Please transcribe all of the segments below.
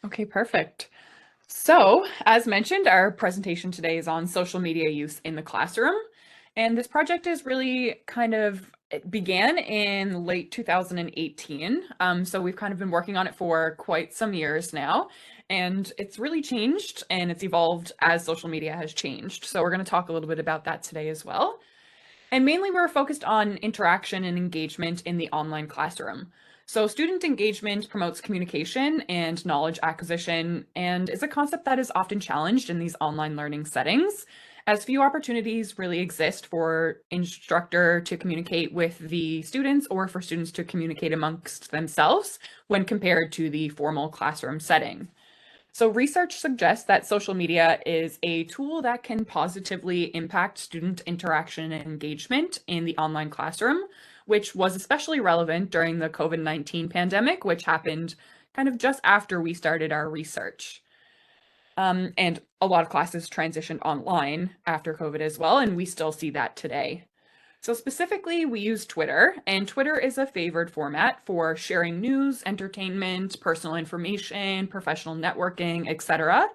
Okay, perfect. So, as mentioned, our presentation today is on social media use in the classroom. And this project is really it began in late 2018. So we've kind of been working on it for quite some years now. And it's really changed and it's evolved as social media has changed. So we're going to talk a little bit about that today as well. And mainly we're focused on interaction and engagement in the online classroom. So student engagement promotes communication and knowledge acquisition and is a concept that is often challenged in these online learning settings, as few opportunities really exist for instructor to communicate with the students or for students to communicate amongst themselves when compared to the formal classroom setting. So research suggests that social media is a tool that can positively impact student interaction and engagement in the online classroom, which was especially relevant during the COVID-19 pandemic, which happened kind of just after we started our research. And a lot of classes transitioned online after COVID as well, and we still see that today. So specifically, we use Twitter, and Twitter is a favored format for sharing news, entertainment, personal information, professional networking, etc.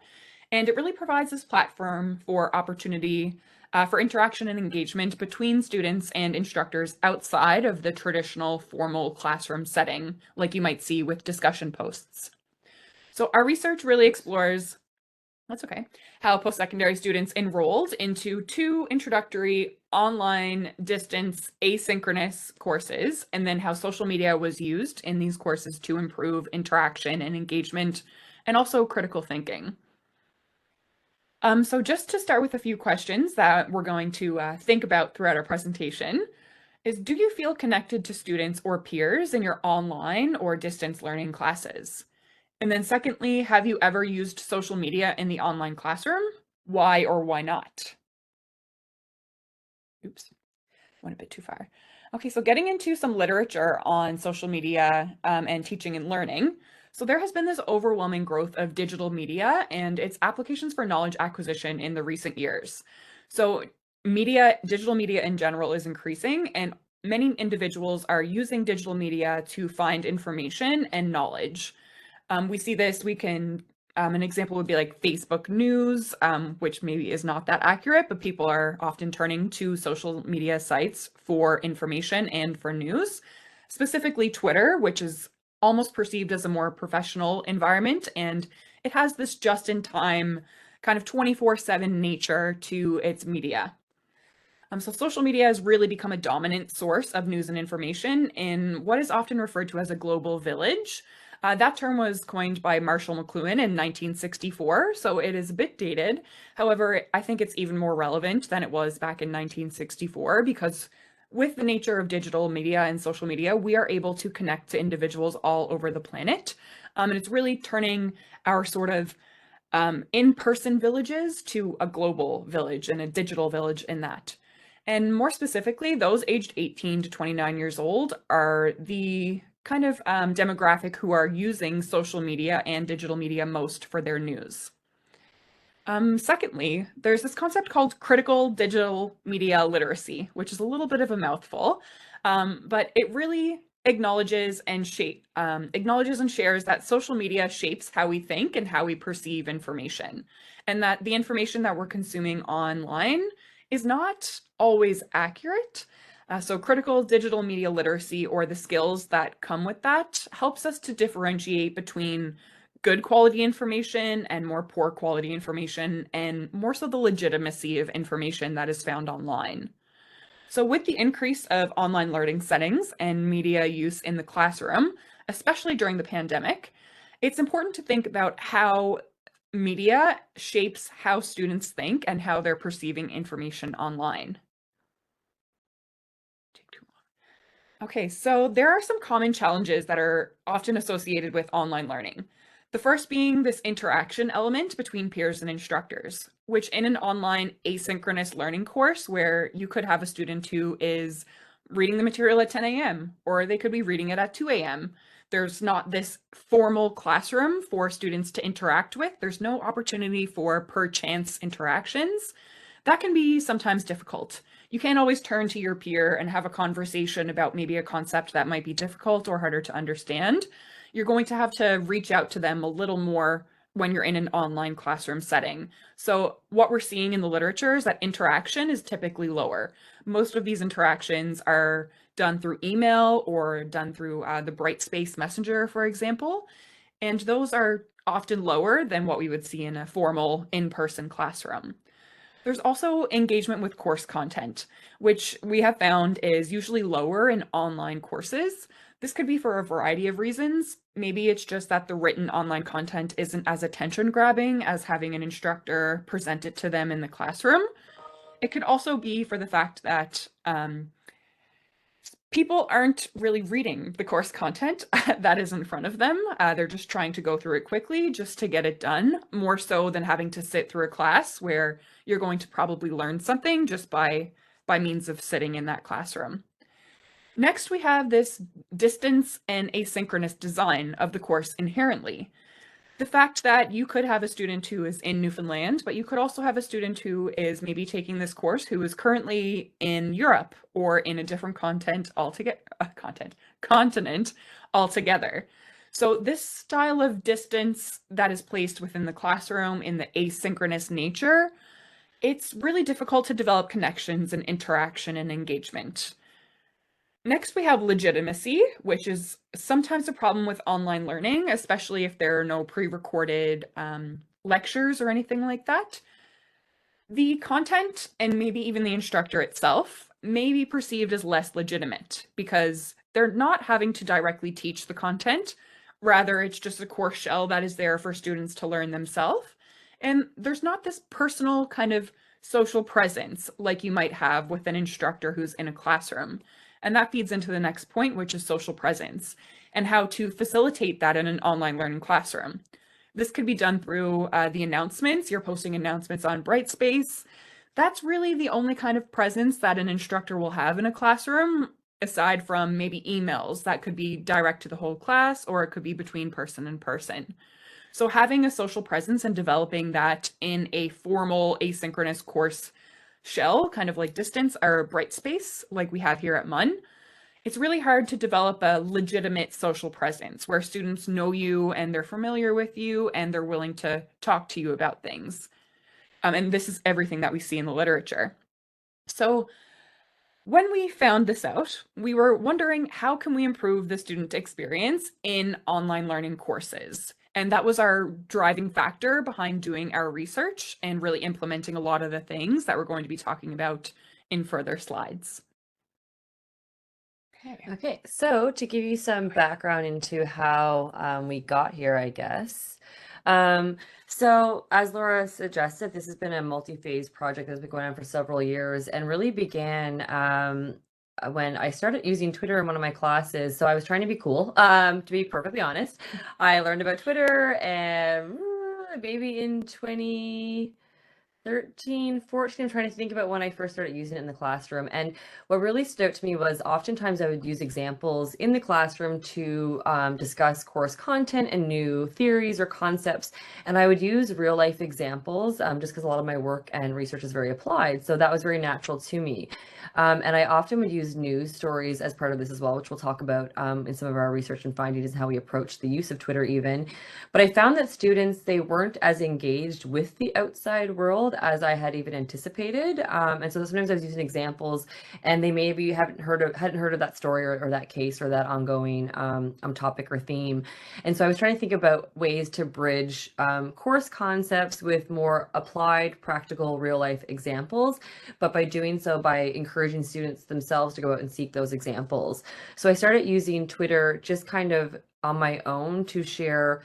And it really provides this platform for opportunity for interaction and engagement between students and instructors outside of the traditional formal classroom setting, like you might see with discussion posts. So our research really explores that's okay. How post-secondary students enrolled into two introductory online distance asynchronous courses, and then how social media was used in these courses to improve interaction and engagement, and also critical thinking. So just to start with a few questions that we're going to think about throughout our presentation is, do you feel connected to students or peers in your online or distance learning classes? And then secondly, have you ever used social media in the online classroom? Why or why not? Oops, went a bit too far. Okay, so getting into some literature on social media and teaching and learning. So there has been this overwhelming growth of digital media and its applications for knowledge acquisition in the recent years. So digital media in general is increasing, and many individuals are using digital media to find information and knowledge. We see this, an example would be like Facebook news, which maybe is not that accurate, but people are often turning to social media sites for information and for news, specifically Twitter, which is almost perceived as a more professional environment. And it has this just-in-time kind of 24/7 nature to its media. So social media has really become a dominant source of news and information in what is often referred to as a global village. That term was coined by Marshall McLuhan in 1964, so it is a bit dated. However, I think it's even more relevant than it was back in 1964 because with the nature of digital media and social media, we are able to connect to individuals all over the planet. And it's really turning our sort of in-person villages to a global village and a digital village in that. And more specifically, those aged 18 to 29 years old are the kind of demographic who are using social media and digital media most for their news. Secondly, there's this concept called critical digital media literacy, which is a little bit of a mouthful, but it really acknowledges and shares that social media shapes how we think and how we perceive information, and that the information that we're consuming online is not always accurate. So critical digital media literacy, or the skills that come with that, helps us to differentiate between good quality information and more poor quality information, and more so the legitimacy of information that is found online. So with the increase of online learning settings and media use in the classroom, especially during the pandemic, it's important to think about how media shapes how students think and how they're perceiving information online. Okay, so there are some common challenges that are often associated with online learning. The first being this interaction element between peers and instructors, which in an online asynchronous learning course where you could have a student who is reading the material at 10 a.m. or they could be reading it at 2 a.m. There's not this formal classroom for students to interact with. There's no opportunity for per chance interactions. That can be sometimes difficult. You can't always turn to your peer and have a conversation about maybe a concept that might be difficult or harder to understand. you're going to have to reach out to them a little more when you're in an online classroom setting. So what we're seeing in the literature is that interaction is typically lower. Most of these interactions are done through email or done through the Brightspace Messenger, for example. And those are often lower than what we would see in a formal in-person classroom. There's also engagement with course content, which we have found is usually lower in online courses. This could be for a variety of reasons. Maybe it's just that the written online content isn't as attention grabbing as having an instructor present it to them in the classroom. It could also be for the fact that people aren't really reading the course content that is in front of them. They're just trying to go through it quickly just to get it done, more so than having to sit through a class where you're going to probably learn something just by means of sitting in that classroom. Next, we have this distance and asynchronous design of the course inherently. The fact that you could have a student who is in Newfoundland, but you could also have a student who is maybe taking this course who is currently in Europe or in a different continent altogether. So this style of distance that is placed within the classroom in the asynchronous nature, it's really difficult to develop connections and interaction and engagement. Next, we have legitimacy, which is sometimes a problem with online learning, especially if there are no pre-recorded lectures or anything like that. The content and maybe even the instructor itself may be perceived as less legitimate because they're not having to directly teach the content. Rather, it's just a course shell that is there for students to learn themselves. And there's not this personal kind of social presence like you might have with an instructor who's in a classroom. And that feeds into the next point, which is social presence and how to facilitate that in an online learning classroom. This could be done through the announcements. You're posting announcements on Brightspace. That's really the only kind of presence that an instructor will have in a classroom, aside from maybe emails that could be direct to the whole class, or it could be between person and person. So having a social presence and developing that in a formal asynchronous course shell, kind of like distance or Brightspace, like we have here at MUN, it's really hard to develop a legitimate social presence where students know you and they're familiar with you and they're willing to talk to you about things. And this is everything that we see in the literature. So when we found this out, we were wondering how can we improve the student experience in online learning courses? And that was our driving factor behind doing our research and really implementing a lot of the things that we're going to be talking about in further slides. Okay, so to give you some background into how we got here, I guess. So as Laura suggested, this has been a multi-phase project that's been going on for several years and really began when I started using Twitter in one of my classes. So I was trying to be cool, to be perfectly honest. I learned about Twitter and maybe in 2013, 14, I'm trying to think about when I first started using it in the classroom. And what really stood out to me was oftentimes I would use examples in the classroom to discuss course content and new theories or concepts. And I would use real life examples just because a lot of my work and research is very applied. So that was very natural to me. And I often would use news stories as part of this as well, which we'll talk about in some of our research and findings and how we approach the use of Twitter even. But I found that students, they weren't as engaged with the outside world as I had even anticipated. And so sometimes I was using examples and they maybe hadn't heard of that story or that case or that ongoing topic or theme. And so I was trying to think about ways to bridge course concepts with more applied, practical, real life examples, but by doing so by encouraging students themselves to go out and seek those examples. So I started using Twitter just kind of on my own to share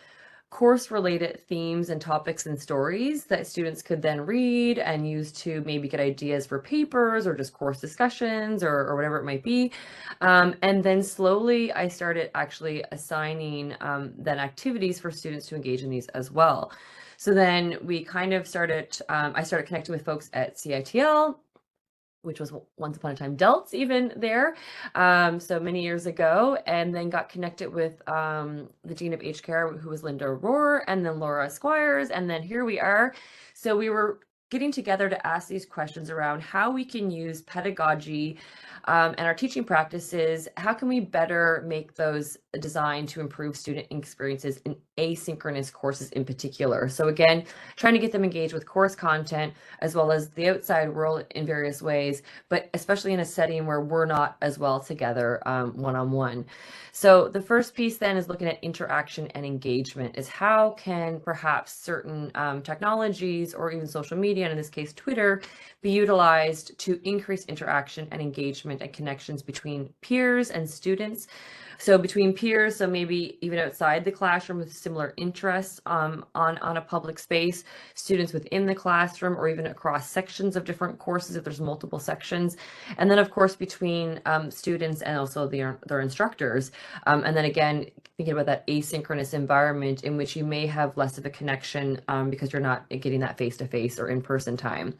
course-related themes and topics and stories that students could then read and use to maybe get ideas for papers or just course discussions or whatever it might be. And then slowly I started actually assigning then activities for students to engage in these as well. So then we kind of started, I started connecting with folks at CITL, which was once upon a time DELTS even there, so many years ago, and then got connected with the Dean of HCAR, who was Linda Rohr, and then Laura Squires, and then here we are. So we were getting together to ask these questions around how we can use pedagogy and our teaching practices. How can we better make those designed to improve student experiences in asynchronous courses in particular? So again, trying to get them engaged with course content as well as the outside world in various ways, but especially in a setting where we're not as well together one-on-one. So the first piece then is looking at interaction and engagement, is how can perhaps certain technologies or even social media, and in this case Twitter, be utilized to increase interaction and engagement and connections between peers and students. So between peers, so maybe even outside the classroom with similar interests on a public space, students within the classroom, or even across sections of different courses if there's multiple sections. And then of course between students and also their instructors. And then again, thinking about that asynchronous environment in which you may have less of a connection because you're not getting that face-to-face or in-person time.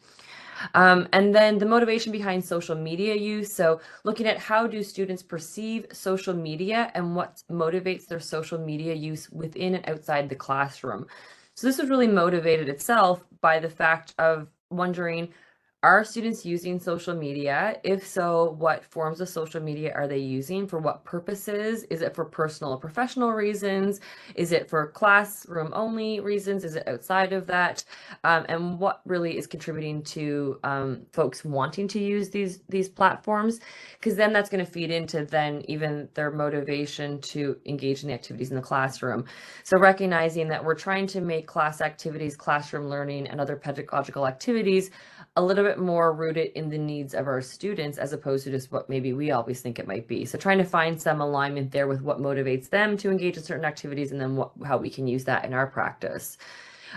And then the motivation behind social media use. So looking at how do students perceive social media and what motivates their social media use within and outside the classroom. So this was really motivated itself by the fact of wondering, are students using social media? If so, what forms of social media are they using? For what purposes? Is it for personal or professional reasons? Is it for classroom only reasons? Is it outside of that? And what really is contributing to folks wanting to use these platforms? Because then that's going to feed into then even their motivation to engage in the activities in the classroom. So recognizing that we're trying to make class activities, classroom learning, and other pedagogical activities a little bit more rooted in the needs of our students as opposed to just what maybe we always think it might be. So trying to find some alignment there with what motivates them to engage in certain activities and then how we can use that in our practice.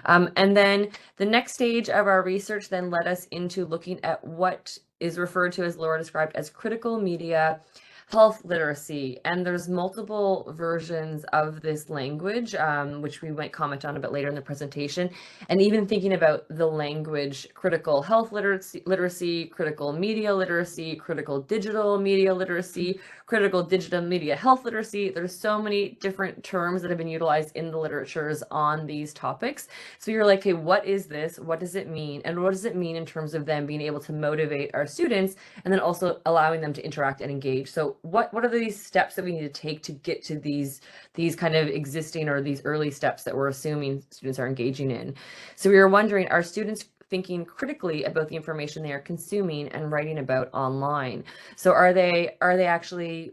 And then the next stage of our research then led us into looking at what is referred to, as Laura described, as critical media health literacy. And there's multiple versions of this language, which we might comment on a bit later in the presentation. And even thinking about the language, critical health literacy, critical media literacy, critical digital media literacy, critical digital media health literacy. There's so many different terms that have been utilized in the literatures on these topics. So you're like, okay, what is this? What does it mean? And what does it mean in terms of them being able to motivate our students and then also allowing them to interact and engage? So what are these steps that we need to take to get to these kind of existing or these early steps that we're assuming students are engaging in? So we were wondering, are students thinking critically about the information they are consuming and writing about online? So are they actually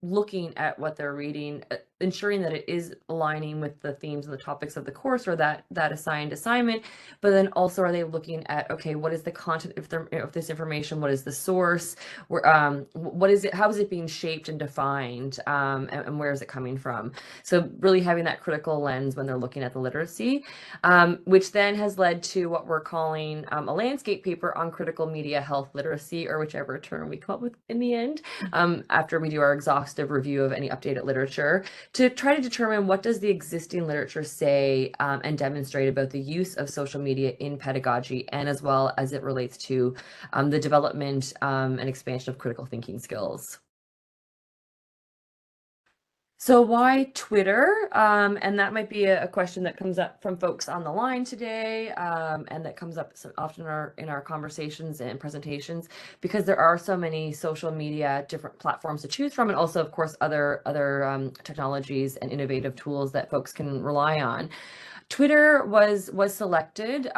looking at what they're reading, ensuring that it is aligning with the themes and the topics of the course or that assigned assignment, but then also are they looking at, okay, what is the content of this information, what is the source, what is it, how is it being shaped and defined, and where is it coming from? So really having that critical lens when they're looking at the literacy, which then has led to what we're calling a landscape paper on critical media health literacy, or whichever term we come up with in the end, after we do our exhaustive review of any updated literature, to try to determine what does the existing literature say and demonstrate about the use of social media in pedagogy, and as well as it relates to the development and expansion of critical thinking skills. So why Twitter? And that might be a question that comes up from folks on the line today, and that comes up so often in our conversations and presentations, because there are so many social media, different platforms to choose from, and also, of course, other technologies and innovative tools that folks can rely on. Twitter was selected.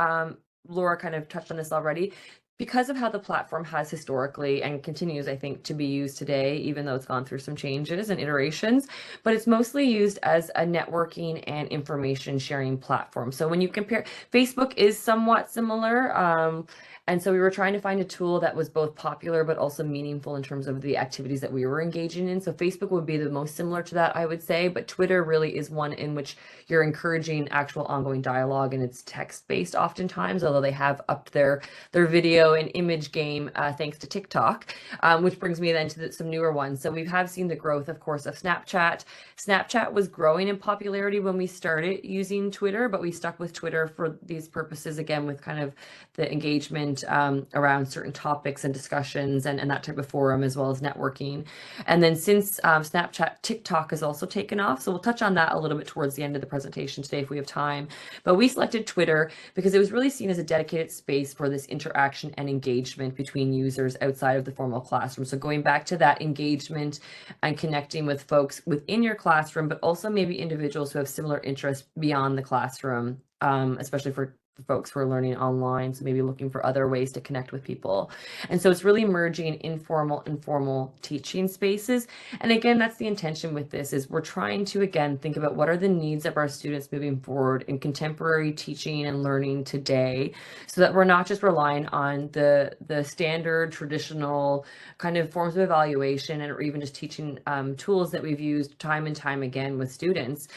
Laura kind of touched on this already, because of how the platform has historically and continues, I think, to be used today, even though it's gone through some changes and iterations, but it's mostly used as a networking and information sharing platform. So when you compare, Facebook is somewhat similar. And so we were trying to find a tool that was both popular but also meaningful in terms of the activities that we were engaging in. So Facebook would be the most similar to that, I would say, but Twitter really is one in which you're encouraging actual ongoing dialogue, and it's text-based oftentimes, although they have upped their video and image game thanks to TikTok, which brings me then to some newer ones. So we have seen the growth, of course, of Snapchat. Snapchat was growing in popularity when we started using Twitter, but we stuck with Twitter for these purposes, again, with kind of the engagement engagement around certain topics and discussions and that type of forum, as well as networking. And then since Snapchat, TikTok has also taken off. So we'll touch on that a little bit towards the end of the presentation today if we have time. But we selected Twitter because it was really seen as a dedicated space for this interaction and engagement between users outside of the formal classroom. So going back to that engagement and connecting with folks within your classroom, but also maybe individuals who have similar interests beyond the classroom, especially for folks who are learning online, so maybe looking for other ways to connect with people. And so it's really merging informal and formal teaching spaces. And again, that's the intention with this, is we're trying to, again, think about what are the needs of our students moving forward in contemporary teaching and learning today, so that we're not just relying on the standard traditional kind of forms of evaluation or even just teaching tools that we've used time and time again with students.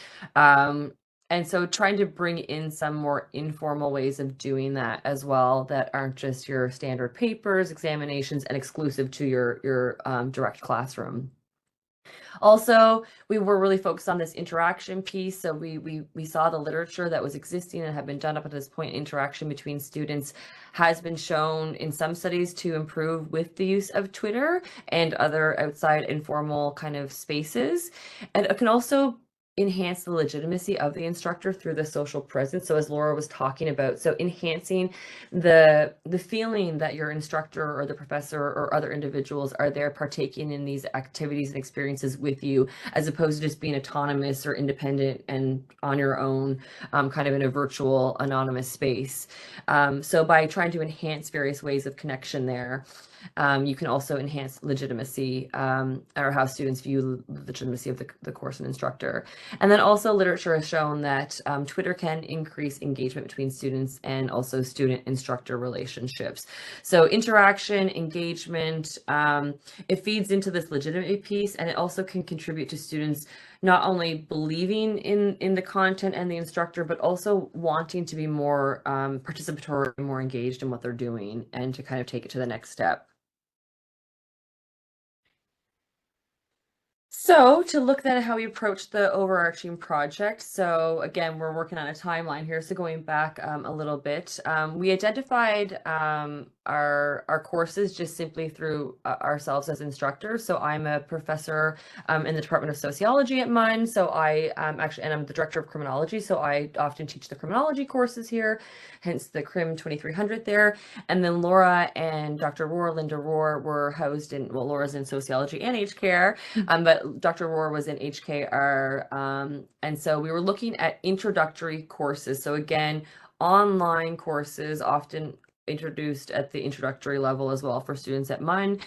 And so trying to bring in some more informal ways of doing that as well, that aren't just your standard papers, examinations, and exclusive to your direct classroom. Also, we were really focused on this interaction piece. So we saw the literature that was existing and had been done up at this point. Interaction between students has been shown in some studies to improve with the use of Twitter and other outside informal kind of spaces. And it can also enhance the legitimacy of the instructor through the social presence. So as Laura was talking about, so enhancing the feeling that your instructor or the professor or other individuals are there partaking in these activities and experiences with you, as opposed to just being autonomous or independent and on your own, kind of in a virtual anonymous space. So by trying to enhance various ways of connection there, you can also enhance legitimacy, or how students view the legitimacy of the course and instructor. And then also literature has shown that Twitter can increase engagement between students and also student-instructor relationships. So interaction, engagement, it feeds into this legitimacy piece, and it also can contribute to students not only believing in the content and the instructor, but also wanting to be more participatory, more engaged in what they're doing, and to kind of take it to the next step. So to look then at how we approach the overarching project. So again, we're working on a timeline here. So going back a little bit, we identified our courses just simply through ourselves as instructors. So I'm a professor in the Department of Sociology at MUN. So I actually, and I'm the director of criminology. So I often teach the criminology courses here, hence the Crim 2300 there. And then Laura and Dr. Rohr, Linda Rohr, were housed in, well, Laura's in sociology and HKR, but Dr. Rohr was in HKR. And so we were looking at introductory courses. So again, online courses often introduced at the introductory level as well for students at MUN.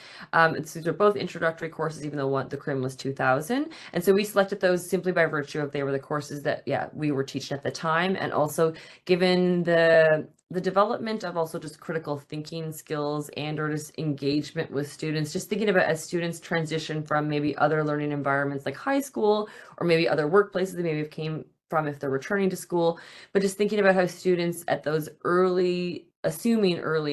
These are both introductory courses, even though the Crim was 2000. And so we selected those simply by virtue of they were the courses that, yeah, we were teaching at the time. And also given the development of also just critical thinking skills and or just engagement with students, just thinking about as students transition from maybe other learning environments like high school, or maybe other workplaces they maybe have came from if they're returning to school, but just thinking about how students at those early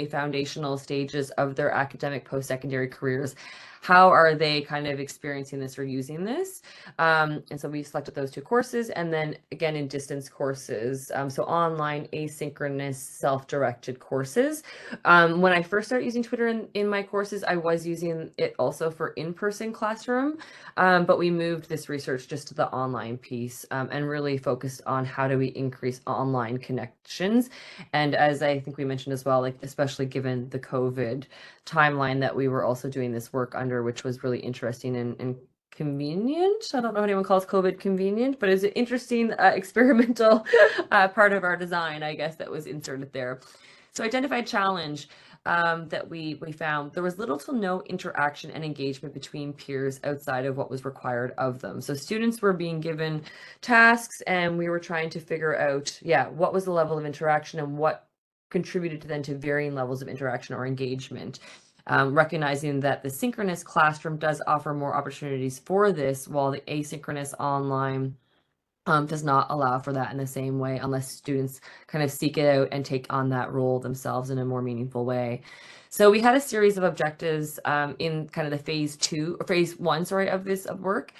foundational stages of their academic post-secondary careers, how are they kind of experiencing this or using this? And so we selected those two courses, and then again in distance courses, so online asynchronous self-directed courses. When I first started using Twitter in my courses, I was using it also for in-person classroom, but we moved this research just to the online piece, and really focused on how do we increase online connections. And as I think we mentioned as well, like especially given the COVID timeline that we were also doing this work under, which was really interesting and convenient. I don't know if anyone calls COVID convenient, but it's an interesting experimental part of our design, I guess, that was inserted there. So identified challenge that we found, there was little to no interaction and engagement between peers outside of what was required of them. So students were being given tasks, and we were trying to figure out, yeah, what was the level of interaction and what contributed to then to varying levels of interaction or engagement. Recognizing that the synchronous classroom does offer more opportunities for this, while the asynchronous online does not allow for that in the same way, unless students kind of seek it out and take on that role themselves in a more meaningful way. So we had a series of objectives in kind of the phase one, sorry, of this work.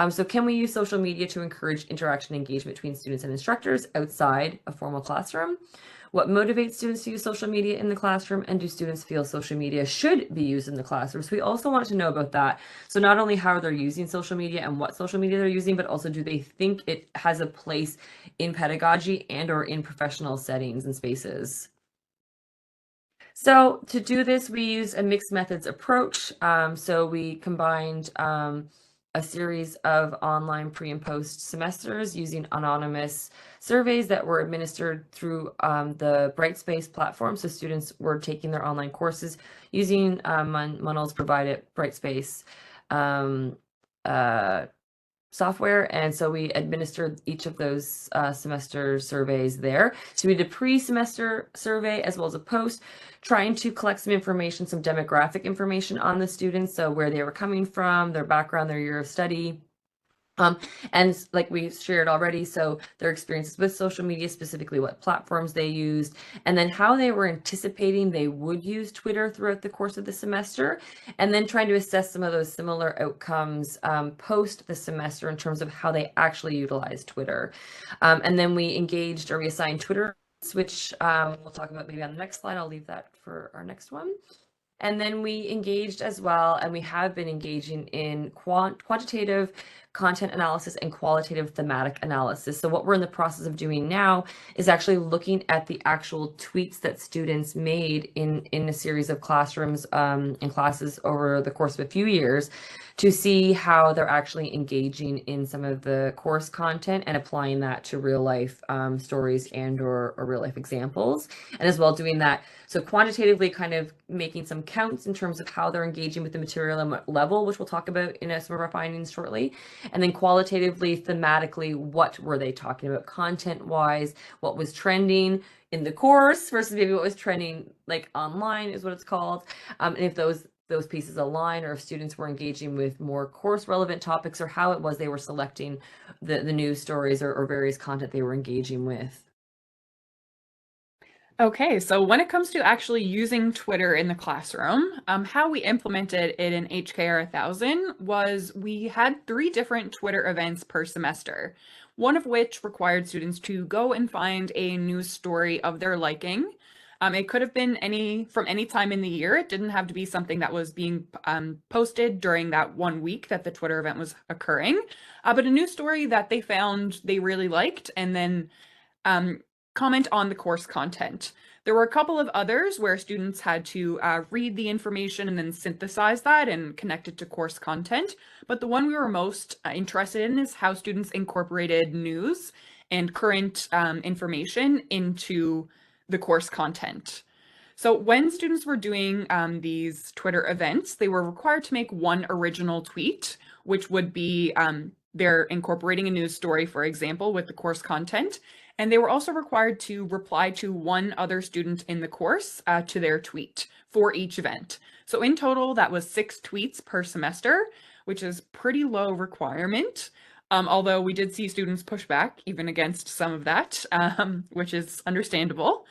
So can we use social media to encourage interaction and engagement between students and instructors outside a formal classroom? What motivates students to use social media in the classroom, and do students feel social media should be used in the classroom? So we also wanted to know about that. So not only how they're using social media and what social media they're using, but also do they think it has a place in pedagogy and or in professional settings and spaces? So to do this, we use a mixed methods approach. So we combined a series of online pre and post semesters using anonymous surveys that were administered through the Brightspace platform. So students were taking their online courses using Munell's provided Brightspace software, and so we administered each of those semester surveys there. So we did a pre-semester survey as well as a post, trying to collect some information, some demographic information on the students, so where they were coming from, their background, their year of study. And like we shared already, so their experiences with social media, specifically what platforms they used, and then how they were anticipating they would use Twitter throughout the course of the semester, and then trying to assess some of those similar outcomes post the semester in terms of how they actually utilize Twitter. And then we engaged or we assigned Twitter, which we'll talk about maybe on the next slide. I'll leave that for our next one. And then we engaged as well, and we have been engaging in quantitative content analysis and qualitative thematic analysis. So what we're in the process of doing now is actually looking at the actual tweets that students made in a series of classrooms and classes over the course of a few years to see how they're actually engaging in some of the course content and applying that to real life stories and or real life examples. And as well doing that, so quantitatively kind of making some counts in terms of how they're engaging with the material and what level, which we'll talk about in some of our findings shortly. And then qualitatively, thematically, what were they talking about content-wise, what was trending in the course versus maybe what was trending like online is what it's called. And if those pieces align, or if students were engaging with more course relevant topics, or how it was they were selecting the news stories or various content they were engaging with. Okay, so when it comes to actually using Twitter in the classroom, how we implemented it in HKR 1000 was we had 3 different Twitter events per semester, one of which required students to go and find a news story of their liking. It could have been from any time in the year. It didn't have to be something that was being posted during that 1 week that the Twitter event was occurring, but a news story that they found they really liked, and then comment on the course content. There were a couple of others where students had to read the information and then synthesize that and connect it to course content. But the one we were most interested in is how students incorporated news and current information into the course content. So when students were doing these Twitter events, they were required to make one original tweet, which would be they're incorporating a news story, for example, with the course content. And they were also required to reply to one other student in the course to their tweet for each event. So in total, that was 6 tweets per semester, which is pretty low requirement. Although we did see students push back even against some of that, which is understandable.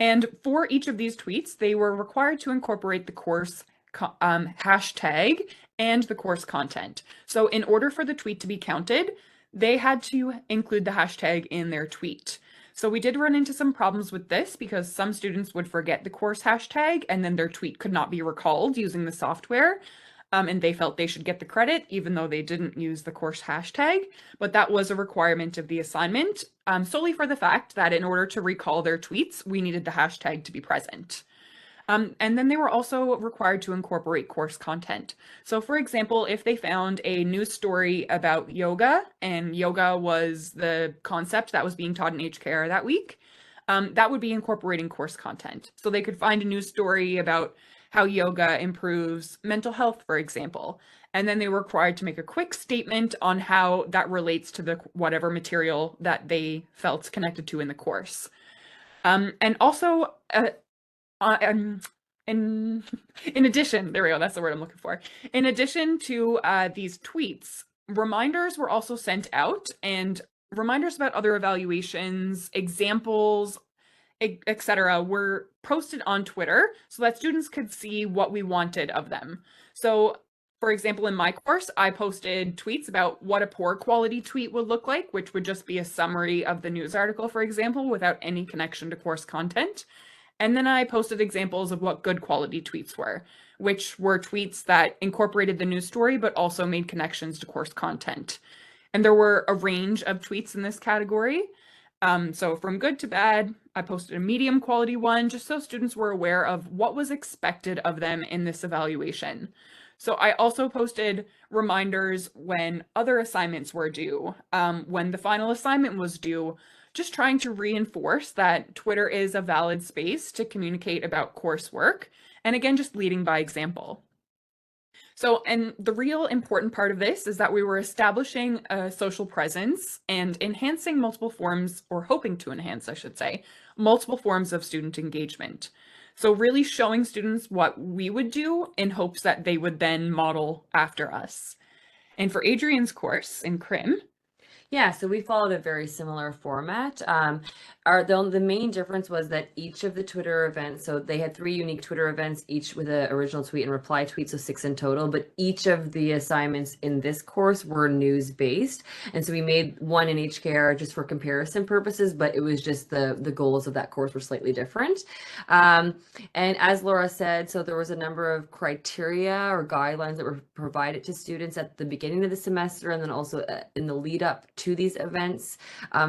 And for each of these tweets, they were required to incorporate the course hashtag and the course content. So in order for the tweet to be counted, they had to include the hashtag in their tweet. So we did run into some problems with this because some students would forget the course hashtag and then their tweet could not be recalled using the software. And they felt they should get the credit even though they didn't use the course hashtag. But that was a requirement of the assignment, solely for the fact that in order to recall their tweets, we needed the hashtag to be present. And then they were also required to incorporate course content. So for example, if they found a news story about yoga, and yoga was the concept that was being taught in HKR that week, that would be incorporating course content. So they could find a news story about how yoga improves mental health, for example. And then they were required to make a quick statement on how that relates to the whatever material that they felt connected to in the course. And also, in addition, there we go, that's the word I'm looking for. In addition to these tweets, reminders were also sent out, and reminders about other evaluations, examples, etc., were posted on Twitter so that students could see what we wanted of them. So, for example, in my course, I posted tweets about what a poor quality tweet would look like, which would just be a summary of the news article, for example, without any connection to course content. And then I posted examples of what good quality tweets were, which were tweets that incorporated the news story but also made connections to course content. And there were a range of tweets in this category. So from good to bad, I posted a medium quality one just so students were aware of what was expected of them in this evaluation. So I also posted reminders when other assignments were due, when the final assignment was due, just trying to reinforce that Twitter is a valid space to communicate about coursework, and again, just leading by example. So, and the real important part of this is that we were establishing a social presence and enhancing multiple forms, or hoping to enhance, I should say, multiple forms of student engagement. So really showing students what we would do in hopes that they would then model after us. And for Adrian's course in Crim, Yeah, so we followed a very similar format. The main difference was that each of the Twitter events, so they had 3 unique Twitter events, each with an original tweet and reply tweet, so 6 in total. But each of the assignments in this course were news based, and so we made one in HKR just for comparison purposes. But it was just the goals of that course were slightly different. And as Laura said, so there was a number of criteria or guidelines that were provided to students at the beginning of the semester, and then also in the lead up to these events,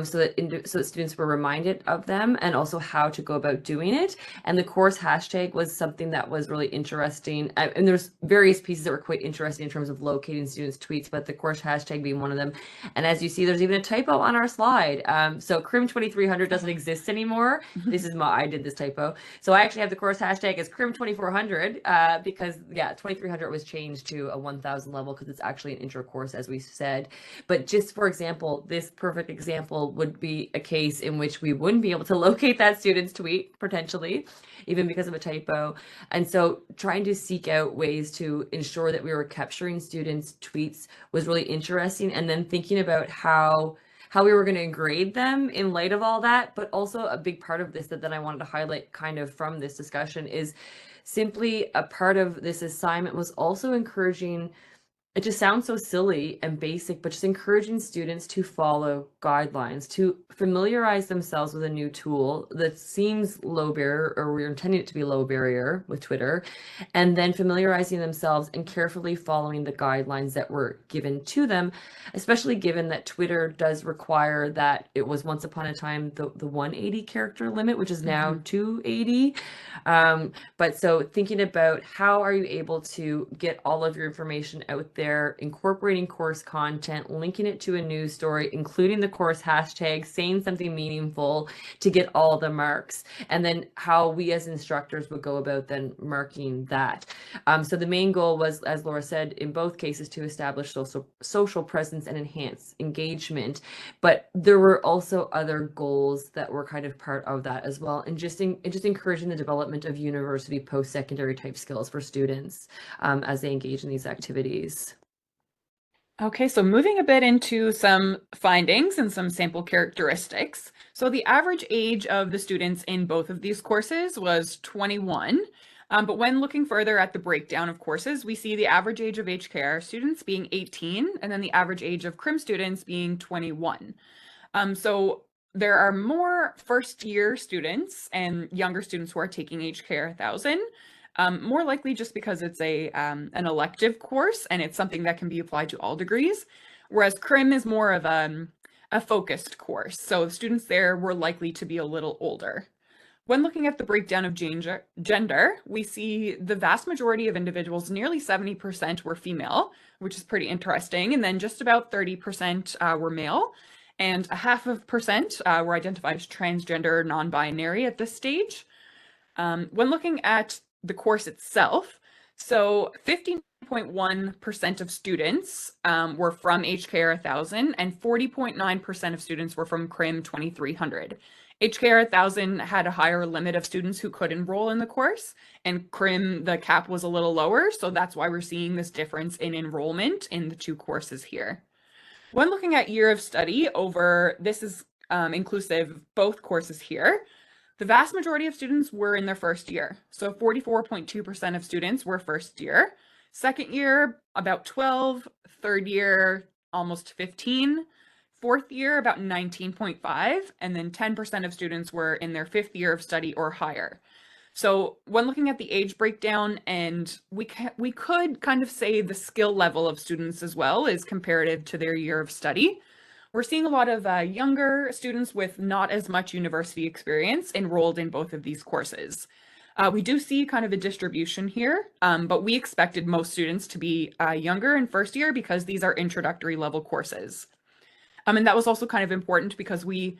so that students were reminded of them and also how to go about doing it. And the course hashtag was something that was really interesting. And there's various pieces that were quite interesting in terms of locating students' tweets, but the course hashtag being one of them. And as you see, there's even a typo on our slide. So Crim 2300 doesn't exist anymore. This is I did this typo. So I actually have the course hashtag as Crim 2400 because 2300 was changed to a 1000 level because it's actually an intro course, as we said. But just for example, this perfect example would be a case in which we wouldn't be able to locate that student's tweet, potentially, even because of a typo. And so trying to seek out ways to ensure that we were capturing students' tweets was really interesting. And then thinking about how we were going to grade them in light of all that. But also a big part of this that I wanted to highlight kind of from this discussion is simply a part of this assignment was also encouraging. It just sounds so silly and basic, but just encouraging students to follow guidelines, to familiarize themselves with a new tool that seems low barrier, or we're intending it to be low barrier with Twitter, and then familiarizing themselves and carefully following the guidelines that were given to them, especially given that Twitter does require that it was once upon a time the 180 character limit, which is now 280. But so thinking about how are you able to get all of your information out there, incorporating course content, linking it to a news story, including the course hashtag, saying something meaningful to get all the marks, and then how we as instructors would go about then marking that. So the main goal was, as Laura said, in both cases to establish social presence and enhance engagement. But there were also other goals that were kind of part of that as well, and just encouraging the development of university post-secondary type skills for students as they engage in these activities. Okay, so moving a bit into some findings and some sample characteristics. So the average age of the students in both of these courses was 21. But when looking further at the breakdown of courses, we see the average age of HKR students being 18, and then the average age of Crim students being 21. So there are more first-year students and younger students who are taking HKR 1000. More likely just because it's an elective course and it's something that can be applied to all degrees, whereas Crim is more of a focused course. So the students there were likely to be a little older. When looking at the breakdown of gender, we see the vast majority of individuals, nearly 70% were female, which is pretty interesting. And then just about 30% were male, and a 0.5% were identified as transgender, non-binary at this stage. When looking at the course itself, so 15.1% of students were from HKR 1000 and 40.9% of students were from Crim 2300. HKR 1000 had a higher limit of students who could enroll in the course, and Crim, the cap was a little lower, so that's why we're seeing this difference in enrollment in the two courses here. When looking at year of study over, this is inclusive both courses here, The vast majority of students were in their first year. So 44.2% of students were first year. Second year, about 12, third year, almost 15, fourth year, about 19.5, and then 10% of students were in their fifth year of study or higher. So when looking at the age breakdown, and we could kind of say the skill level of students as well is comparative to their year of study. We're seeing a lot of younger students with not as much university experience enrolled in both of these courses. We do see kind of a distribution here, but we expected most students to be younger in first year because these are introductory level courses. And that was also kind of important because we,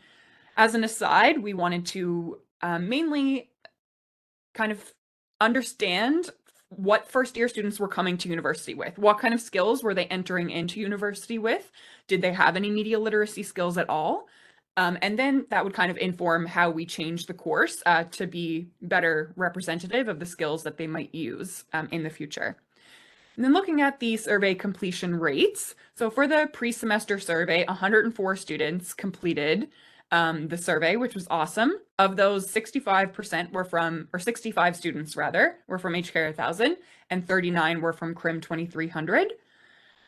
as an aside, we wanted to mainly kind of understand what first year students were coming to university with. What kind of skills were they entering into university with? Did they have any media literacy skills at all? And then that would kind of inform how we change the course to be better representative of the skills that they might use in the future. And then looking at the survey completion rates. So for the pre-semester survey, 104 students completed the survey, which was awesome. Of those, 65% were from, or 65 students rather, were from HKR 1000, and 39 were from CRIM 2300.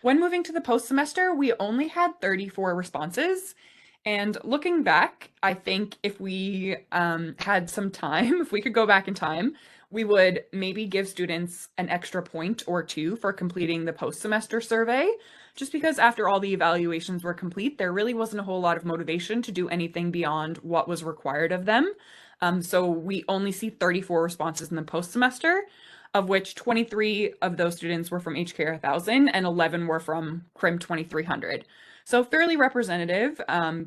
When moving to the post semester, we only had 34 responses. And looking back, I think if we had some time, if we could go back in time, we would maybe give students an extra point or two for completing the post-semester survey, just because after all the evaluations were complete, there really wasn't a whole lot of motivation to do anything beyond what was required of them. So we only see 34 responses in the post-semester, of which 23 of those students were from HKR 1000 and 11 were from CRIM 2300. So fairly representative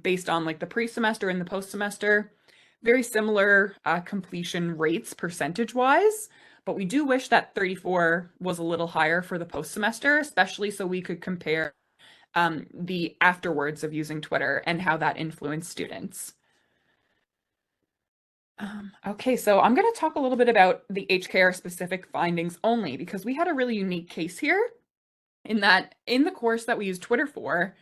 based on like the pre-semester and the post-semester. Very similar completion rates percentage-wise, but we do wish that 34 was a little higher for the post-semester, especially so we could compare the afterwards of using Twitter and how that influenced students. Okay, so I'm going to talk a little bit about the HKR specific findings only because we had a really unique case here in that in the course that we used Twitter for,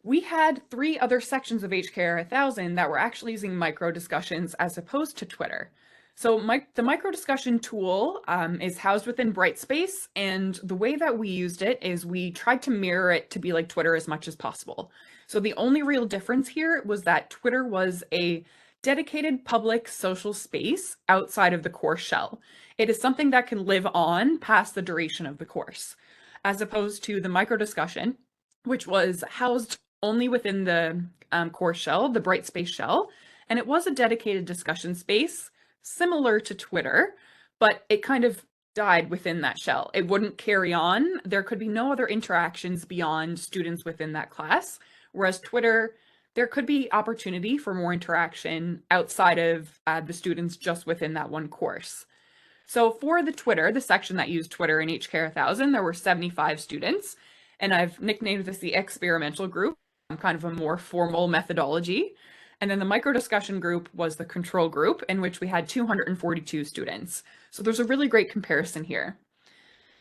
we had 3 other sections of HKR 1000 that were actually using micro discussions as opposed to Twitter. So the micro discussion tool is housed within Brightspace, and the way that we used it is we tried to mirror it to be like Twitter as much as possible. So the only real difference here was that Twitter was a dedicated public social space outside of the course shell. It is something that can live on past the duration of the course, as opposed to the micro discussion, which was housed only within the course shell, the Brightspace shell, and it was a dedicated discussion space similar to Twitter, but it kind of died within that shell. It wouldn't carry on. There could be no other interactions beyond students within that class, whereas Twitter, there could be opportunity for more interaction outside of the students just within that one course. So for the Twitter, the section that used Twitter in HKR 1000, there were 75 students, and I've nicknamed this the experimental group, kind of a more formal methodology. And then the micro discussion group was the control group, in which we had 242 students. So there's a really great comparison here.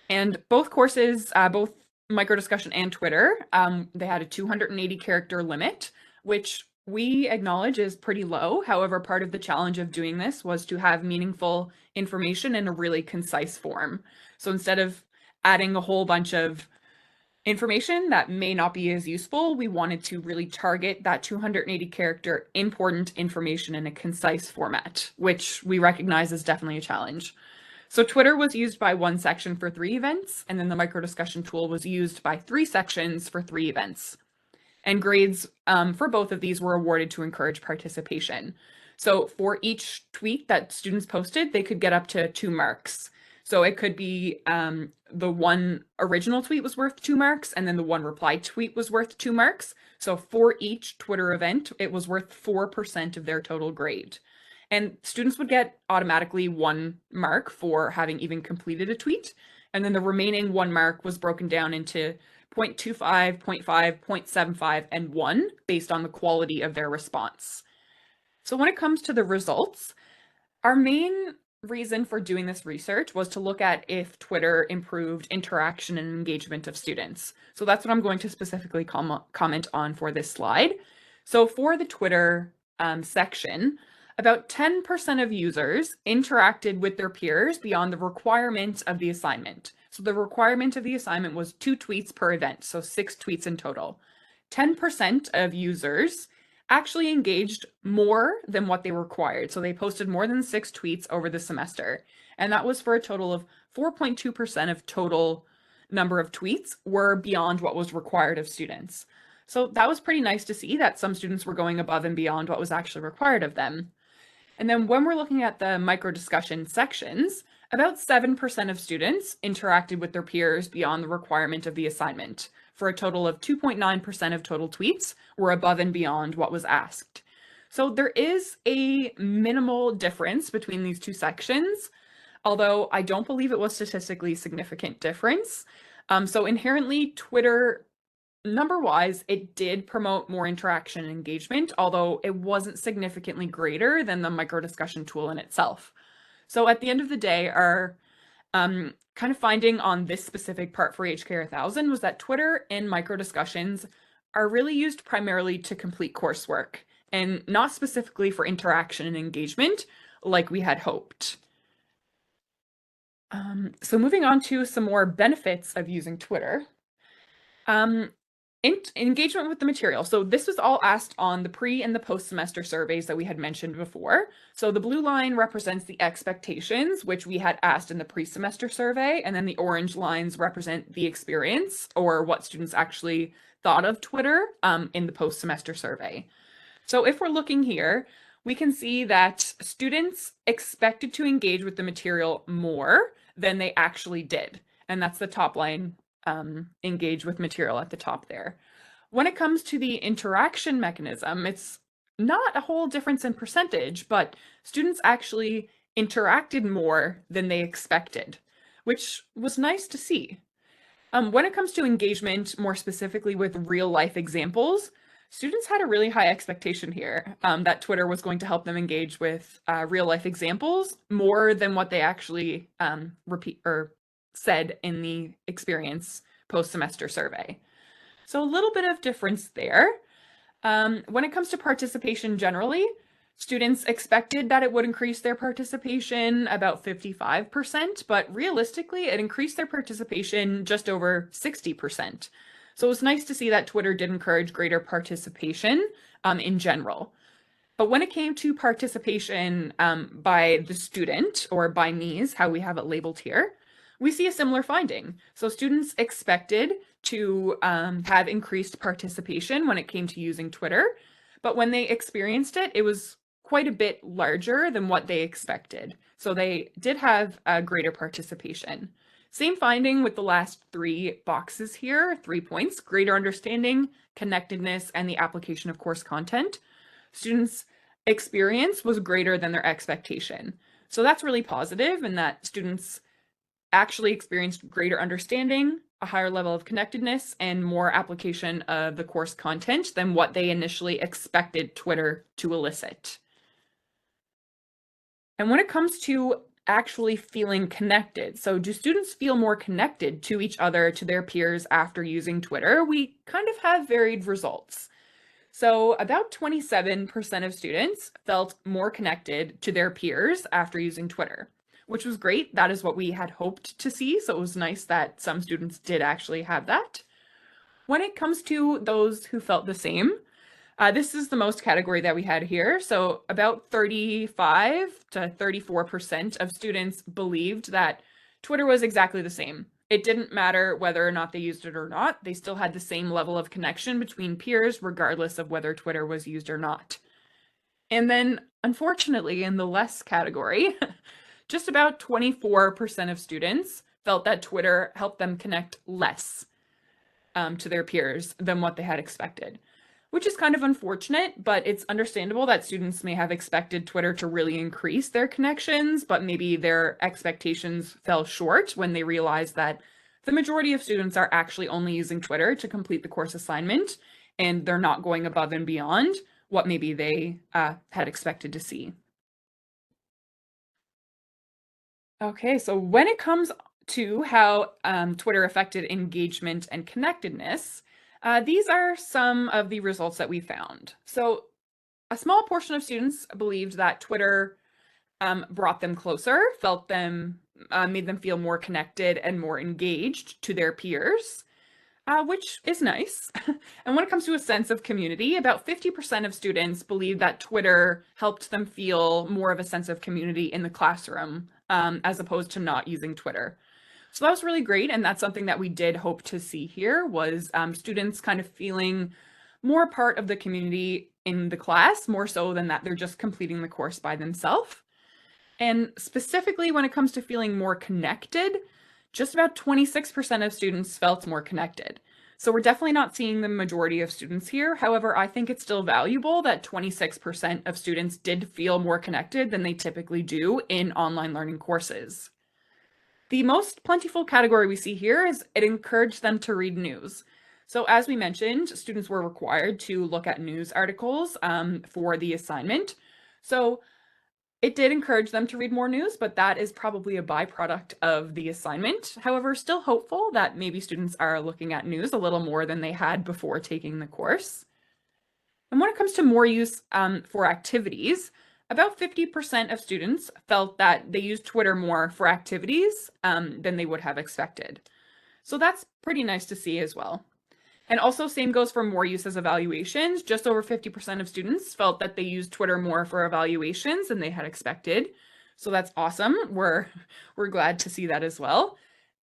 And both courses, both micro discussion and Twitter, they had a 280 character limit, which we acknowledge is pretty low. However, part of the challenge of doing this was to have meaningful information in a really concise form. So instead of adding a whole bunch of information that may not be as useful, we wanted to really target that 280 character important information in a concise format, which we recognize is definitely a challenge. So Twitter was used by one section for 3 events, and then the micro discussion tool was used by 3 sections for 3 events. And grades for both of these were awarded to encourage participation. So for each tweet that students posted, they could get up to 2 marks. So it could be the one original tweet was worth 2 marks, and then the one reply tweet was worth 2 marks. So for each Twitter event, it was worth 4% of their total grade. And students would get automatically 1 mark for having even completed a tweet. And then the remaining 1 mark was broken down into 0.25, 0.5, 0.75, and 1 based on the quality of their response. So when it comes to the results, our main reason for doing this research was to look at if Twitter improved interaction and engagement of students. So that's what I'm going to specifically comment on for this slide. So for the Twitter section, about 10% of users interacted with their peers beyond the requirement of the assignment. So the requirement of the assignment was 2 tweets per event, so 6 tweets in total. 10% of users actually engaged more than what they required. So they posted more than 6 tweets over the semester. And that was for a total of 4.2% of total number of tweets were beyond what was required of students. So that was pretty nice to see that some students were going above and beyond what was actually required of them. And then when we're looking at the micro discussion sections, about 7% of students interacted with their peers beyond the requirement of the assignment, for a total of 2.9% of total tweets were above and beyond what was asked. So there is a minimal difference between these two sections, although I don't believe it was statistically significant difference. So inherently, Twitter, number-wise, it did promote more interaction and engagement, although it wasn't significantly greater than the micro discussion tool in itself. So at the end of the day, our kind of finding on this specific part for HK 1000 was that Twitter and micro discussions are really used primarily to complete coursework and not specifically for interaction and engagement like we had hoped. So moving on to some more benefits of using Twitter. Engagement with the material. So this was all asked on the pre and the post-semester surveys that we had mentioned before. So the blue line represents the expectations, which we had asked in the pre-semester survey, and then the orange lines represent the experience or what students actually thought of Twitter in the post-semester survey. So if we're looking here, we can see that students expected to engage with the material more than they actually did. And that's the top line, engage with material at the top there. When it comes to the interaction mechanism, it's not a whole difference in percentage, but students actually interacted more than they expected, which was nice to see. When it comes to engagement, more specifically with real life examples, students had a really high expectation here that Twitter was going to help them engage with real life examples more than what they actually repeat or said in the experience post-semester survey. So a little bit of difference there. When it comes to participation generally, students expected that it would increase their participation about 55%, but realistically, it increased their participation just over 60%. So it was nice to see that Twitter did encourage greater participation in general. But when it came to participation by the student, or by me's, how we have it labeled here, we see a similar finding. So students expected to have increased participation when it came to using Twitter, but when they experienced it, it was quite a bit larger than what they expected. So they did have a greater participation. Same finding with the last 3 boxes here, 3 points: greater understanding, connectedness, and the application of course content. Students' experience was greater than their expectation. So that's really positive in that students actually experienced greater understanding, a higher level of connectedness, and more application of the course content than what they initially expected Twitter to elicit. And when it comes to actually feeling connected, so do students feel more connected to each other, to their peers after using Twitter? We kind of have varied results. So about 27% of students felt more connected to their peers after using Twitter, which was great. That is what we had hoped to see. So it was nice that some students did actually have that. When it comes to those who felt the same, this is the most category that we had here. So about 35 to 34% of students believed that Twitter was exactly the same. It didn't matter whether or not they used it or not. They still had the same level of connection between peers, regardless of whether Twitter was used or not. And then, unfortunately, in the less category, just about 24% of students felt that Twitter helped them connect less to their peers than what they had expected, which is kind of unfortunate, but it's understandable that students may have expected Twitter to really increase their connections, but maybe their expectations fell short when they realized that the majority of students are actually only using Twitter to complete the course assignment, and they're not going above and beyond what maybe they had expected to see. Okay, so when it comes to how Twitter affected engagement and connectedness, these are some of the results that we found. So a small portion of students believed that Twitter brought them closer, made them feel more connected and more engaged to their peers, which is nice. And when it comes to a sense of community, about 50% of students believe that Twitter helped them feel more of a sense of community in the classroom, as opposed to not using Twitter. So that was really great, and that's something that we did hope to see here was students kind of feeling more a part of the community in the class, more so than that they're just completing the course by themselves. And specifically when it comes to feeling more connected, just about 26% of students felt more connected. So we're definitely not seeing the majority of students here. However, I think it's still valuable that 26% of students did feel more connected than they typically do in online learning courses. The most plentiful category we see here is it encouraged them to read news. So as we mentioned, students were required to look at news articles for the assignment. So it did encourage them to read more news, but that is probably a byproduct of the assignment. However, still hopeful that maybe students are looking at news a little more than they had before taking the course. And when it comes to more use for activities, about 50% of students felt that they used Twitter more for activities than they would have expected. So that's pretty nice to see as well. And also same goes for more use as evaluations. Just over 50% of students felt that they used Twitter more for evaluations than they had expected. So that's awesome. We're glad to see that as well.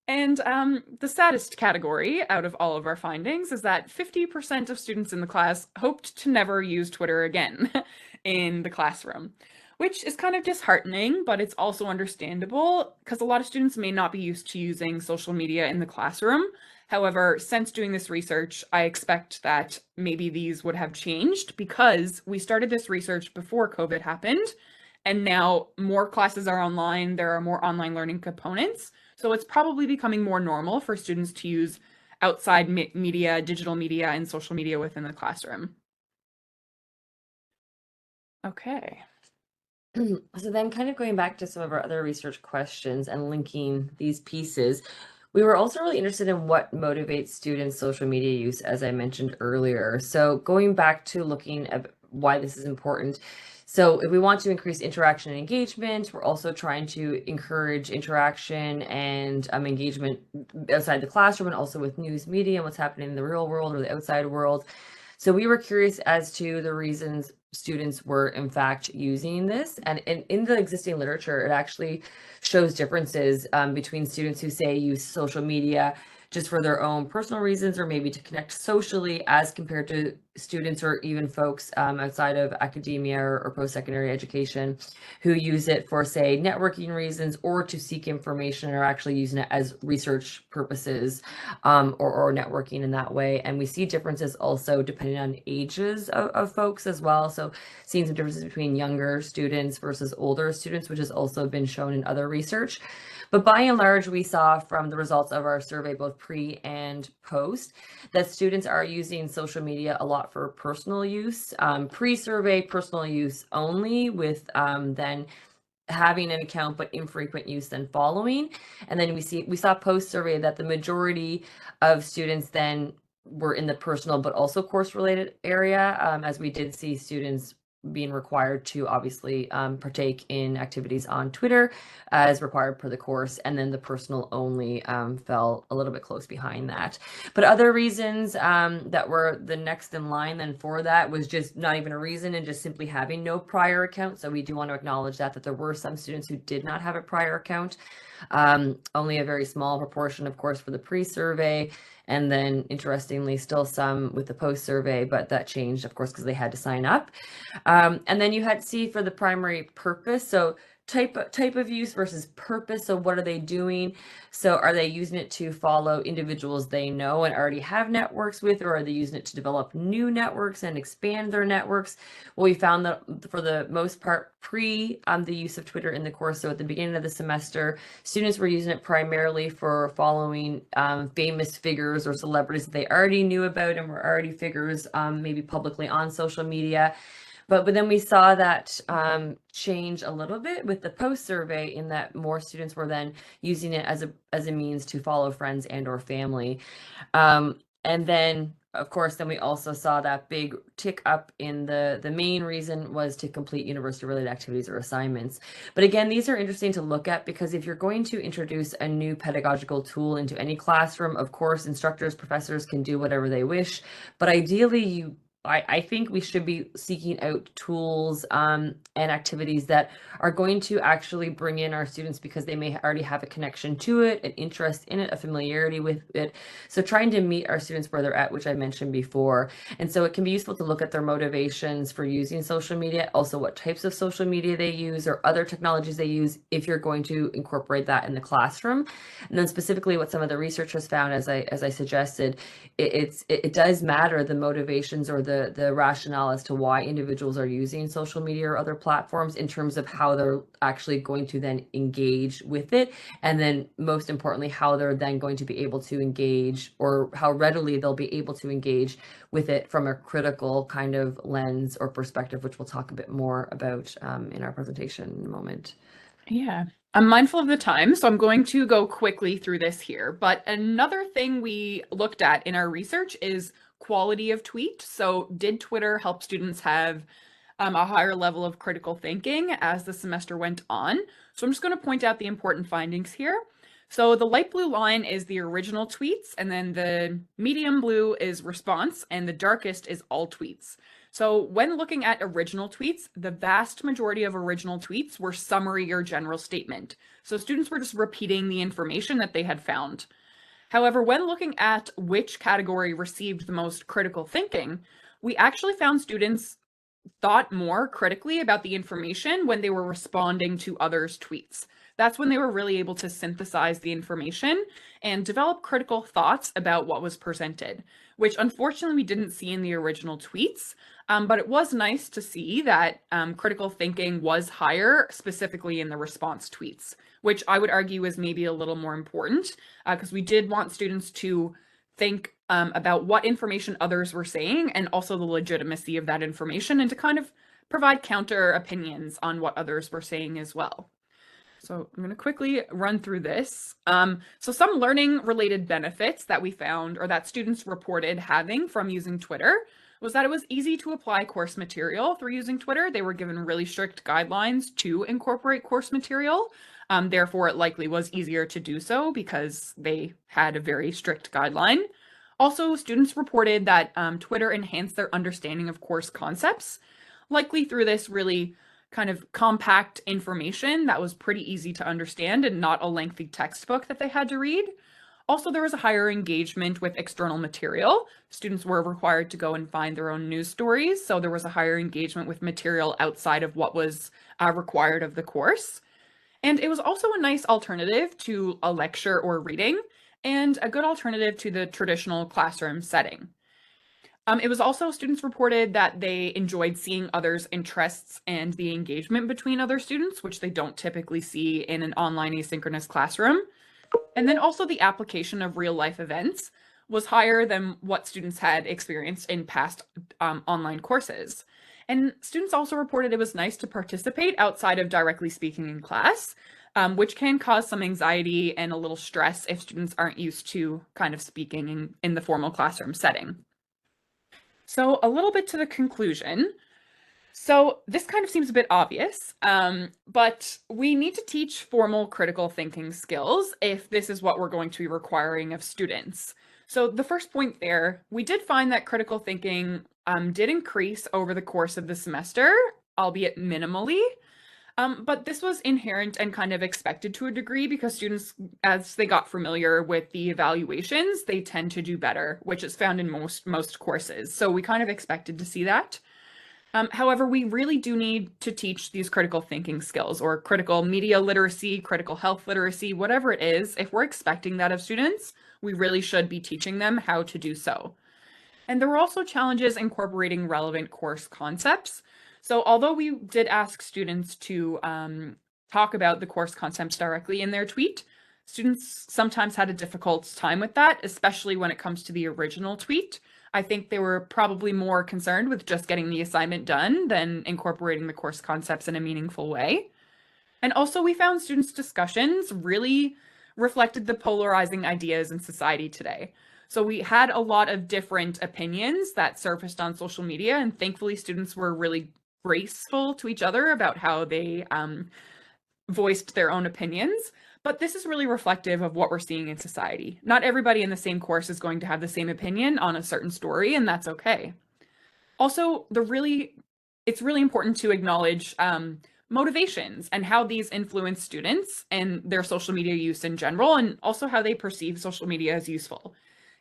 And the saddest category out of all of our findings is that 50% of students in the class hoped to never use Twitter again in the classroom, which is kind of disheartening, but it's also understandable because a lot of students may not be used to using social media in the classroom. However, since doing this research, I expect that maybe these would have changed because we started this research before COVID happened, and now more classes are online, there are more online learning components. So it's probably becoming more normal for students to use outside media, digital media, and social media within the classroom. Okay. So then kind of going back to some of our other research questions and linking these pieces, we were also really interested in what motivates students' social media use, as I mentioned earlier. So going back to looking at why this is important. So if we want to increase interaction and engagement, we're also trying to encourage interaction and engagement outside the classroom and also with news media and what's happening in the real world or the outside world. So we were curious as to the reasons students were in fact using this. And in the existing literature, it actually shows differences between students who say use social media just for their own personal reasons or maybe to connect socially as compared to students or even folks outside of academia or post-secondary education who use it for, say, networking reasons or to seek information or actually using it as research purposes or networking in that way. And we see differences also depending on ages of folks as well. So seeing some differences between younger students versus older students, which has also been shown in other research. But by and large, we saw from the results of our survey, both pre and post, that students are using social media a lot for personal use. Pre-survey, personal use only, with then having an account but infrequent use then following. And then we saw post-survey that the majority of students then were in the personal but also course-related area, as we did see students being required to obviously partake in activities on Twitter as required per the course, and then the personal only fell a little bit close behind that. But other reasons that were the next in line then for that was just not even a reason and just simply having no prior account. So we do want to acknowledge that there were some students who did not have a prior account. Only a very small proportion, of course, for the pre-survey. And then interestingly, still some with the post-survey, but that changed, of course, because they had to sign up. And then you had to see for the primary purpose. So type of use versus purpose. So what are they doing? So are they using it to follow individuals they know and already have networks with, or are they using it to develop new networks and expand their networks? Well, we found that for the most part, pre the use of Twitter in the course, so at the beginning of the semester, students were using it primarily for following famous figures or celebrities that they already knew about and were already figures maybe publicly on social media. But then we saw that change a little bit with the post survey, in that more students were then using it as a means to follow friends and or family. And then of course, then we also saw that big tick up in the main reason was to complete university related activities or assignments. But again, these are interesting to look at because if you're going to introduce a new pedagogical tool into any classroom, of course, instructors, professors can do whatever they wish, but ideally I think we should be seeking out tools and activities that are going to actually bring in our students because they may already have a connection to it, an interest in it, a familiarity with it. So trying to meet our students where they're at, which I mentioned before. And so it can be useful to look at their motivations for using social media, also what types of social media they use or other technologies they use if you're going to incorporate that in the classroom. And then specifically what some of the research has found, as I suggested, it does matter the motivations or the rationale as to why individuals are using social media or other platforms in terms of how they're actually going to then engage with it, and then most importantly how they're then going to be able to engage or how readily they'll be able to engage with it from a critical kind of lens or perspective, which we'll talk a bit more about in our presentation in a moment. Yeah, I'm mindful of the time, so I'm going to go quickly through this here. But another thing we looked at in our research is quality of tweet. So did Twitter help students have a higher level of critical thinking as the semester went on? So I'm just going to point out the important findings here. So the light blue line is the original tweets, and then the medium blue is response, and the darkest is all tweets. So when looking at original tweets, the vast majority of original tweets were summary or general statement. So students were just repeating the information that they had found. However, when looking at which category received the most critical thinking, we actually found students thought more critically about the information when they were responding to others' tweets. That's when they were really able to synthesize the information and develop critical thoughts about what was presented, which unfortunately we didn't see in the original tweets. But it was nice to see that critical thinking was higher, specifically in the response tweets, which I would argue is maybe a little more important because we did want students to think about what information others were saying and also the legitimacy of that information and to kind of provide counter opinions on what others were saying as well. So I'm going to quickly run through this. So some learning related benefits that we found or that students reported having from using Twitter was that it was easy to apply course material through using Twitter. They were given really strict guidelines to incorporate course material. Therefore, it likely was easier to do so because they had a very strict guideline. Also, students reported that Twitter enhanced their understanding of course concepts, likely through this really kind of compact information that was pretty easy to understand and not a lengthy textbook that they had to read. Also, there was a higher engagement with external material. Students were required to go and find their own news stories, so there was a higher engagement with material outside of what was required of the course. And it was also a nice alternative to a lecture or reading, and a good alternative to the traditional classroom setting. It was also students reported that they enjoyed seeing others' interests and the engagement between other students, which they don't typically see in an online asynchronous classroom. And then also the application of real life events was higher than what students had experienced in past online courses. And students also reported it was nice to participate outside of directly speaking in class, which can cause some anxiety and a little stress if students aren't used to kind of speaking in the formal classroom setting. So a little bit to the conclusion. So this kind of seems a bit obvious, but we need to teach formal critical thinking skills if this is what we're going to be requiring of students. So the first point there, we did find that critical thinking did increase over the course of the semester, albeit minimally. But this was inherent and kind of expected to a degree because students, as they got familiar with the evaluations, they tend to do better, which is found in most courses. So we kind of expected to see that. However, we really do need to teach these critical thinking skills or critical media literacy, critical health literacy, whatever it is. If we're expecting that of students, we really should be teaching them how to do so. And there were also challenges incorporating relevant course concepts. So although we did ask students to talk about the course concepts directly in their tweet, students sometimes had a difficult time with that, especially when it comes to the original tweet. I think they were probably more concerned with just getting the assignment done than incorporating the course concepts in a meaningful way. And also we found students' discussions really reflected the polarizing ideas in society today. So we had a lot of different opinions that surfaced on social media, and thankfully students were really graceful to each other about how they voiced their own opinions. But this is really reflective of what we're seeing in society. Not everybody in the same course is going to have the same opinion on a certain story, and that's okay. Also, it's really important to acknowledge motivations and how these influence students and their social media use in general, and also how they perceive social media as useful.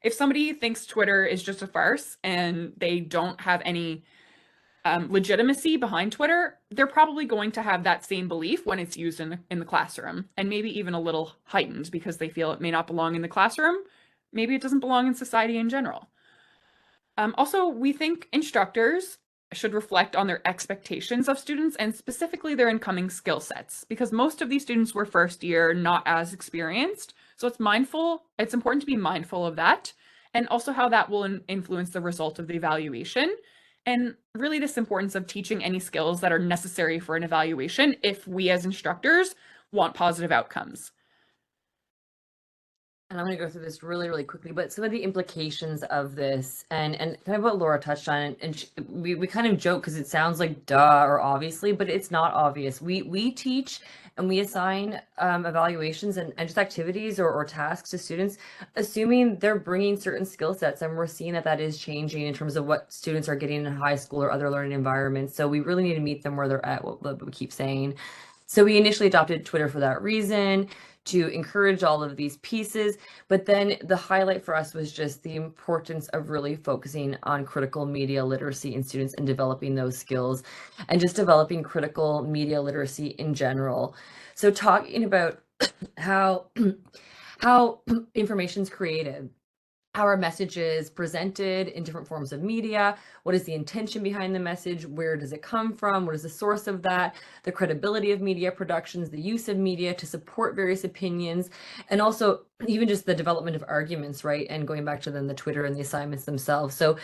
If somebody thinks Twitter is just a farce and they don't have any legitimacy behind Twitter, they're probably going to have that same belief when it's used in the classroom, and maybe even a little heightened because they feel it may not belong in the classroom. Maybe it doesn't belong in society in general. Also, we think instructors should reflect on their expectations of students and specifically their incoming skill sets, because most of these students were first year, not as experienced. So it's important to be mindful of that, and also how that will influence the result of the evaluation. And really this importance of teaching any skills that are necessary for an evaluation if we as instructors want positive outcomes. And I'm going to go through this really, really quickly, but some of the implications of this and kind of what Laura touched on, and we kind of joke because it sounds like duh or obviously, but it's not obvious. We teach and we assign evaluations and just activities or tasks to students, assuming they're bringing certain skill sets, and we're seeing that is changing in terms of what students are getting in high school or other learning environments. So we really need to meet them where they're at, what we keep saying. So we initially adopted Twitter for that reason, to encourage all of these pieces. But then the highlight for us was just the importance of really focusing on critical media literacy in students and developing those skills and just developing critical media literacy in general. So talking about how information is created, how our message is presented in different forms of media, what is the intention behind the message, where does it come from, what is the source of that, the credibility of media productions, the use of media to support various opinions, and also even just the development of arguments, right? And going back to then the Twitter and the assignments themselves. So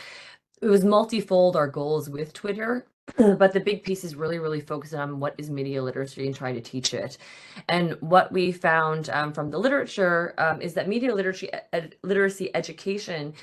it was multifold, our goals with Twitter. But the big piece is really, really focusing on what is media literacy and trying to teach it. And what we found from the literature is that media literacy education,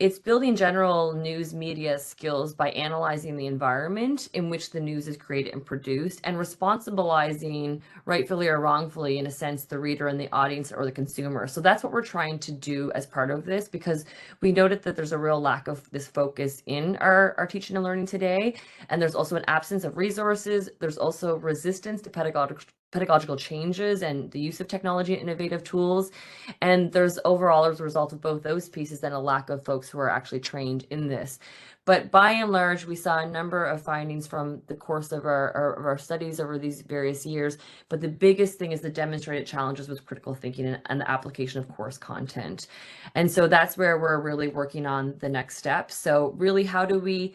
it's building general news media skills by analyzing the environment in which the news is created and produced, and responsibilizing, rightfully or wrongfully, in a sense, the reader and the audience or the consumer. So that's what we're trying to do as part of this, because we noted that there's a real lack of this focus in our teaching and learning today. And there's also an absence of resources. There's also resistance to pedagogical changes and the use of technology and innovative tools. And there's overall, as a result of both those pieces, then a lack of folks who are actually trained in this. But by and large, we saw a number of findings from the course of our studies over these various years. But the biggest thing is the demonstrated challenges with critical thinking and the application of course content. And so that's where we're really working on the next steps. So really, how do we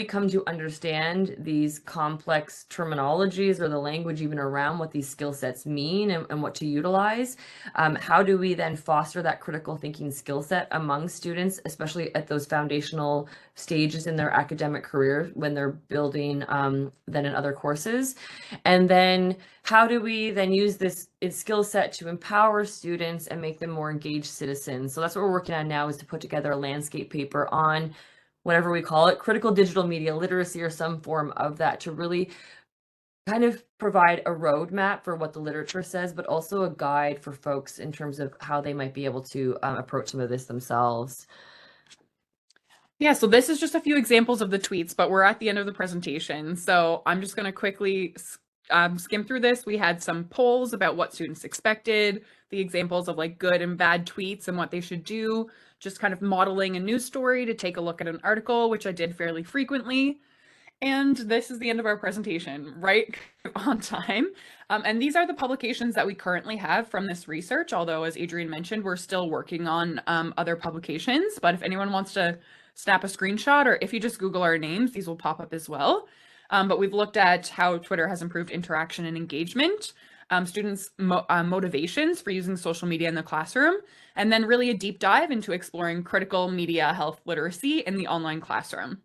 come to understand these complex terminologies or the language even around what these skill sets mean and what to utilize? How do we then foster that critical thinking skill set among students, especially at those foundational stages in their academic career when they're building then in other courses? And then how do we then use this skill set to empower students and make them more engaged citizens? So that's what we're working on now, is to put together a landscape paper on whatever we call it, critical digital media literacy or some form of that, to really kind of provide a roadmap for what the literature says, but also a guide for folks in terms of how they might be able to approach some of this themselves. Yeah, so this is just a few examples of the tweets, but we're at the end of the presentation. So I'm just going to quickly skim through this. We had some polls about what students expected, the examples of like good and bad tweets and what they should do, just kind of modeling a news story to take a look at an article, which I did fairly frequently. And this is the end of our presentation, right on time. And these are the publications that we currently have from this research, although as Adrienne mentioned, we're still working on other publications. But if anyone wants to snap a screenshot, or if you just Google our names, these will pop up as well. But we've looked at how Twitter has improved interaction and engagement, students' motivations for using social media in the classroom, and then really a deep dive into exploring critical media health literacy in the online classroom.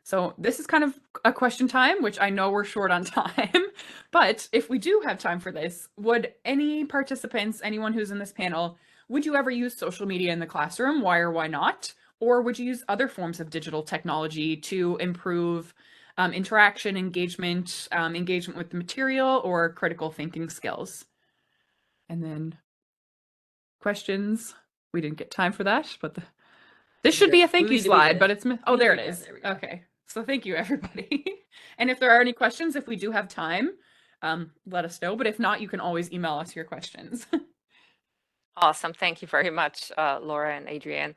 So this is kind of a question time, which I know we're short on time, but if we do have time for this, would any participants, anyone who's in this panel, would you ever use social media in the classroom? Why or why not? Or would you use other forms of digital technology to improve interaction, engagement, engagement with the material, or critical thinking skills? And then questions. We didn't get time for that, but this should be a thank you slide, but it's, oh, there it is. There we go. Okay, so thank you, everybody. And if there are any questions, if we do have time, let us know. But if not, you can always email us your questions. Awesome. Thank you very much, Laura and Adrienne.